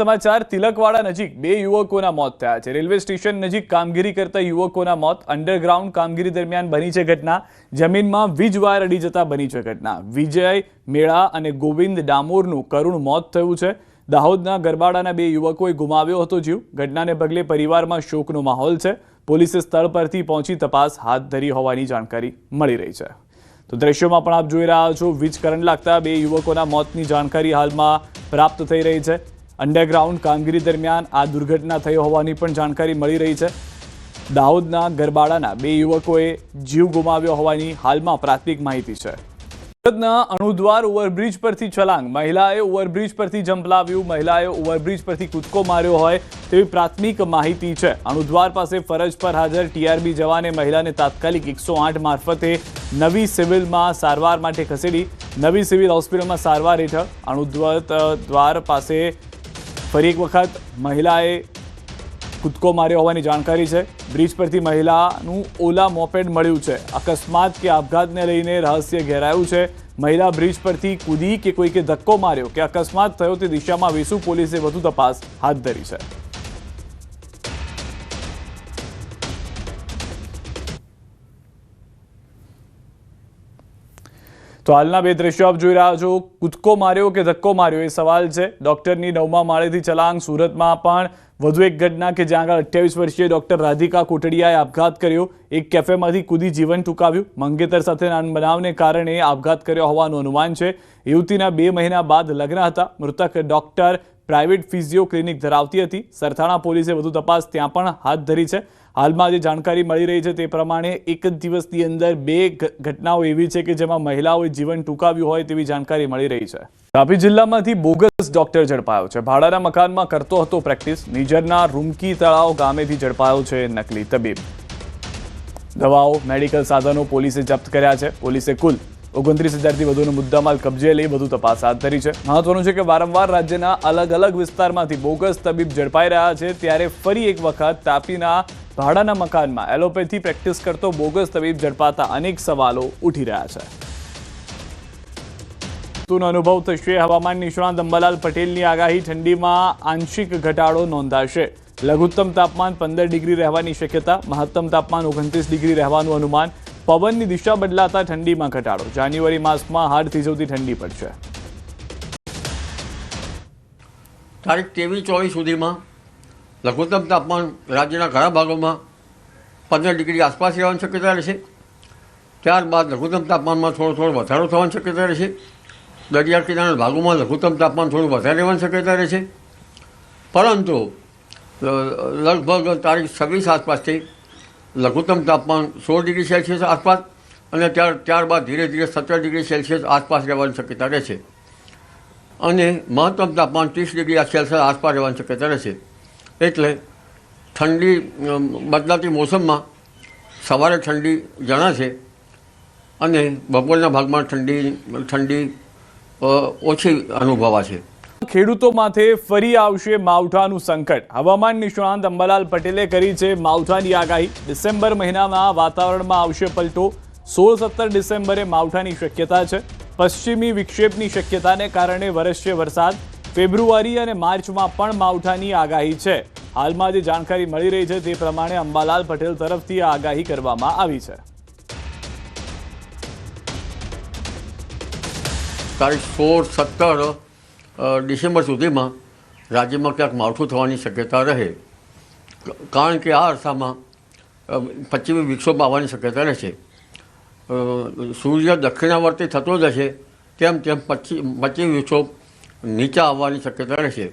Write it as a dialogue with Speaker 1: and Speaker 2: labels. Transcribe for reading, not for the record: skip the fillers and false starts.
Speaker 1: સમાચાર તિલકવાડા નજીક બે યુવકોના મોત થયા છે। રેલવે સ્ટેશન નજીક કામગીરી કરતા યુવકોના મોત અંડરગ્રાઉન્ડ કામગીરી દરમિયાન બની છે ઘટના। જમીનમાં વીજ વાયર અડી જતા બની છે ઘટના। વિજય મેળા અને ગોવિંદ ડામોરનું કરુણ મોત થયું છે। દાહોદના ગરબાડાના બે યુવકોએ ગુમાવ્યો હતો જીવ। ઘટનાને પગલે પરિવારમાં શોકનો માહોલ છે। પોલીસે સ્થળ પરથી પહોંચી તપાસ હાથ ધરી હોવાની જાણકારી મળી રહી છે। તો દ્રશ્યોમાં પણ આપ જોઈ રહ્યા છો, વીજ કરંટ લાગતા બે યુવકોના મોતની જાણકારી હાલમાં પ્રાપ્ત થઈ રહી છે। અંડરગ્રાઉન્ડ કામગીરી દરમિયાન આ દુર્ઘટના થઈ હોવાની પણ જાણકારી મળી રહી છે। દાહોદના ગરબાડાના બે યુવકોએ જીવ ગુમાવ્યો હોવાની હાલમાં પ્રાથમિક માહિતી છે। સુરતના અણુદ્વાર ઓવરબ્રિજ પરથી છલાંગ, મહિલાએ ઓવરબ્રિજ પરથી ઝંપલાવ્યું, મહિલાએ ઓવરબ્રિજ પરથી કૂદકો માર્યો હોય તેવી પ્રાથમિક માહિતી છે। અણુદ્વાર પાસે ફરજ પર હાજર ટીઆરબી જવાને મહિલાને તાત્કાલિક 108 મારફતે નવી સિવિલમાં સારવાર માટે ખસેડી। નવી સિવિલ હોસ્પિટલમાં સારવાર હેઠળ અણુદ્વાર પાસે ફરી એક વખત મહિલાએ કૂદકો માર્યો હોવાની જાણકારી છે। બ્રિજ પરથી મહિલાનું ઓલા મોપેડ મળ્યું છે। અકસ્માત કે આપઘાતને લઈને રહસ્ય ઘેરાયું છે। મહિલા બ્રિજ પરથી કૂદી કે કોઈકે ધક્કો માર્યો કે અકસ્માત થયો તે દિશામાં વેસુ પોલીસે વધુ તપાસ હાથ ધરી છે। તો હાલના બે દ્રશ્યો આપ જોઈ રહ્યા છો। કૂદકો માર્યો કે ધક્કો માર્યો એ સવાલ છે। ડોક્ટરની 9મા માળેથી છલાંગ। સુરતમાં પણ વધુ એક ઘટના કે જ્યાં આગળ 28 વર્ષીય ડોક્ટર રાધિકા કોટડિયાએ આપઘાત કર્યો। એક કેફેમાંથી કૂદી જીવન ટૂંકાવ્યું। મંગેતર સાથેના બનાવને કારણે આપઘાત કર્યો હોવાનું અનુમાન છે। યુવતીના 2 મહિના બાદ લગ્ન હતા। મૃતક ડોક્ટર પ્રાઇવેટ ફિઝિયો ક્લિનિક ધરાવતી હતી। સરથાણા પોલીસે વધુ તપાસ ત્યાં પણ હાથ ધરી છે। હાલમાં જે જાણકારી મળી રહી છે તે પ્રમાણે એક જ દિવસની અંદર 2 ઘટનાઓ એવી છે કે જેમાં મહિલાઓએ જીવન ટૂંકાવ્યું હોય તેવી જાણકારી મળી રહી છે। તાપી જિલ્લામાંથી બોગસ ડોક્ટર ઝડપાયો છે। ભાડાના મકાનમાં કરતો હતો પ્રેક્ટિસ। નિઝરના રૂમકી તળાવ ગામેથી ઝડપાયો છે નકલી તબીબ। દવાઓ, મેડિકલ સાધનો પોલીસે જપ્ત કર્યા છે। પોલીસે કુલ 29,000થી વધુનો મુદ્દામાલ કબજે લઈ વધુ તપાસ હાથ ધરી છે। મહત્વનું છે કે વારંવાર રાજ્યના અલગ અલગ વિસ્તારમાંથી બોગસ તબીબ ઝડપાઈ રહ્યા છે, ત્યારે ફરી એક વખત તાપીના ભાડાના મકાનમાં એલોપેથી પ્રેક્ટિસ કરતો બોગસ તબીબ ઝડપાતા અનેક સવાલો ઉઠી રહ્યા છે। ઋતુનો અનુભવ થશે। હવામાન નિષ્ણાત અંબાલાલ પટેલની આગાહી। ઠંડીમાં આંશિક ઘટાડો નોંધાશે। લઘુત્તમ તાપમાન 15 ડિગ્રી રહેવાની શક્યતા, મહત્તમ તાપમાન 29 ડિગ્રી રહેવાનું અનુમાન। પવનની દિશા બદલાતા ઠંડીમાં ઘટાડો। જાન્યુઆરી માસમાં હાડ થીજવતી ઠંડી પડશે।
Speaker 2: તારીખ 23-24 સુધીમાં લઘુત્તમ તાપમાન રાજ્યના ઘણા ભાગોમાં 15 ડિગ્રી આસપાસ રહેવાની શક્યતા રહેશે। ત્યારબાદ લઘુત્તમ તાપમાનમાં થોડો વધારો થવાની શક્યતા રહેશે। દરિયા કિનારાના ભાગોમાં લઘુત્તમ તાપમાન થોડું વધારે રહેવાની શક્યતા રહેશે, પરંતુ લગભગ તારીખ 26 આસપાસથી લઘુત્તમ તાપમાન 16 ડિગ્રી સેલ્સિયસ આસપાસ અને ત્યારબાદ ધીરે ધીરે 17 ડિગ્રી સેલ્સિયસ આસપાસ રહેવાની શક્યતા રહેશે અને મહત્તમ તાપમાન 30 ડિગ્રી સેલ્સિયસ આસપાસ રહેવાની શક્યતા રહેશે। એટલે ઠંડી બદલાતી મોસમમાં સવારે ઠંડી જણાશે અને બપોરના ભાગમાં ઠંડી ઓછી અનુભવાશે।
Speaker 1: ખેડૂતો માથે ફરી આવશે માવઠાનું સંકટ। હવામાન નિષ્ણાત અંબાલાલ પટેલે કરી છે માવઠાની આગાહી। ડિસેમ્બર મહિનામાં વાતાવરણમાં આવશે પલટો। 16-17 ડિસેમ્બરે માવઠાની શક્યતા છે। પશ્ચિમી વિક્ષેપની શક્યતાને કારણે વરસશે વરસાદ। ફેબ્રુઆરી અને માર્ચમાં પણ માવઠાની આગાહી છે। હાલમાં જે જાણકારી મળી રહી છે તે પ્રમાણે અંબાલાલ પટેલ તરફથી આ આગાહી કરવામાં આવી છે।
Speaker 2: તારીખ 16-17 ડિસેમ્બર સુધીમાં રાજ્યમાં ક્યાંક માવઠું થવાની શક્યતા રહે, કારણ કે આ અરસામાં પશ્ચિમી વિક્ષોભ આવવાની શક્યતા રહેશે। સૂર્ય દક્ષિણાવર્તી થતો જશે તેમ પશ્ચિમી વિક્ષોભ નીચે આવવાની શક્યતા રહેશે।